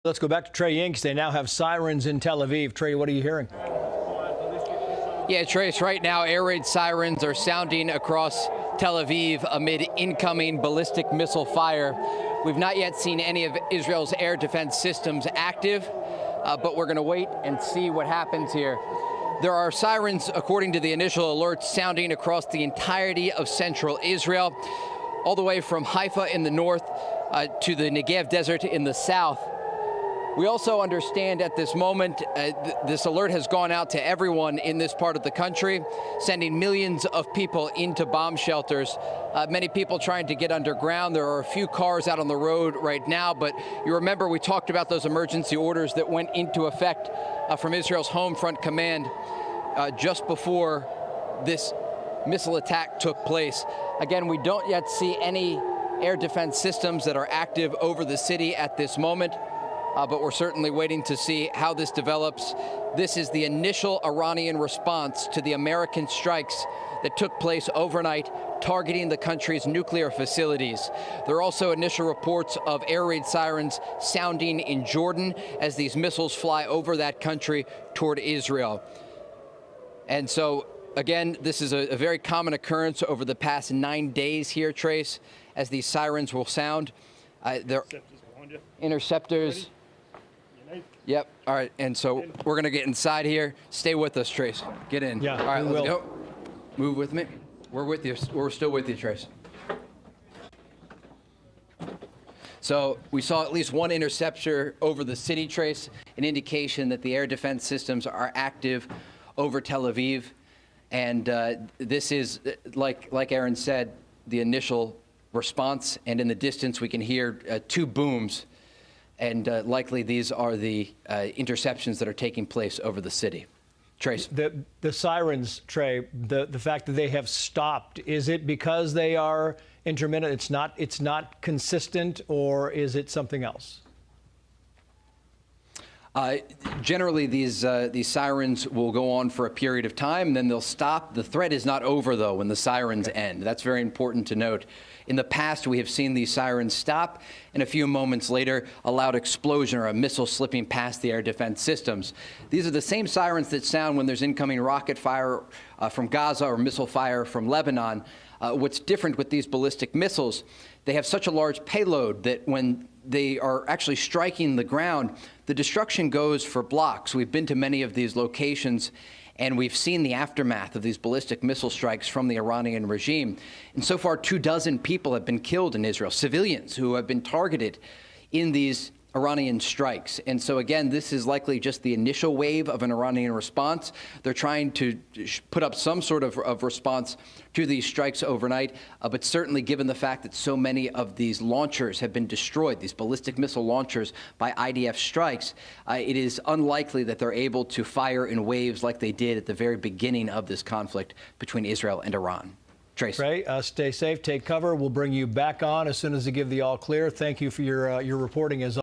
Let's go back to Trey Yinks. They now have sirens in Tel Aviv. Trey, what are you hearing? Yeah, Trace, right now air raid sirens are sounding across Tel Aviv amid incoming ballistic missile fire. We've not yet seen any of Israel's air defense systems active, but we're going to wait and see what happens here. There are sirens, according to the initial alerts, sounding across the entirety of central Israel, all the way from Haifa in the north to the Negev desert in the south. We also understand at this moment this alert has gone out to everyone in this part of the country, sending millions of people into bomb shelters. Many people trying to get underground. There are a few cars out on the road right now, but you remember we talked about those emergency orders that went into effect from Israel's Home Front Command just before this missile attack took place. Again, we don't yet see any air defense systems that are active over the city at this moment. But we're certainly waiting to see how this develops. This is the initial Iranian response to the American strikes that took place overnight, targeting the country's nuclear facilities. There are also initial reports of air raid sirens sounding in Jordan as these missiles fly over that country toward Israel. And so, again, this is a very common occurrence over the past 9 days here, Trace, as these sirens will sound. They're interceptors. Yep. All right. And so we're going to get inside here. Stay with us, Trace. Get in. Yeah. All right. Let's will. go. Move with me. We're with you. We're still with you, Trace. So we saw at least one interceptor over the city, Trace, an indication that the air defense systems are active over Tel Aviv. And this is, like Aaron said, the initial response. And in the distance, we can hear two booms. And likely these are the interceptions that are taking place over the city. Trace. The sirens, Trey, the fact that they have stopped, is it because they are intermittent? It's not consistent, or is it something else? Generally, these sirens will go on for a period of time, and then they'll stop. The threat is not over, though, when the sirens end. That's very important to note. In the past, we have seen these sirens stop, and a few moments later, a loud explosion or a missile slipping past the air defense systems. These are the same sirens that sound when there's incoming rocket fire from Gaza or missile fire from Lebanon. What's different with these ballistic missiles, they have such a large payload that when they are actually striking the ground, the destruction goes for blocks. We've been to many of these locations, and we've seen the aftermath of these ballistic missile strikes from the Iranian regime. And so far, 24 people have been killed in Israel, civilians who have been targeted in these Iranian strikes. And so, again, this is likely just the initial wave of an Iranian response. They're trying to put up some sort of response to these strikes overnight. But certainly, given the fact that so many of these launchers have been destroyed, these ballistic missile launchers by IDF strikes, it is unlikely that they're able to fire in waves like they did at the very beginning of this conflict between Israel and Iran. Trace. Trey, stay safe, take cover. We'll bring you back on as soon as they give the all clear. Thank you for your reporting as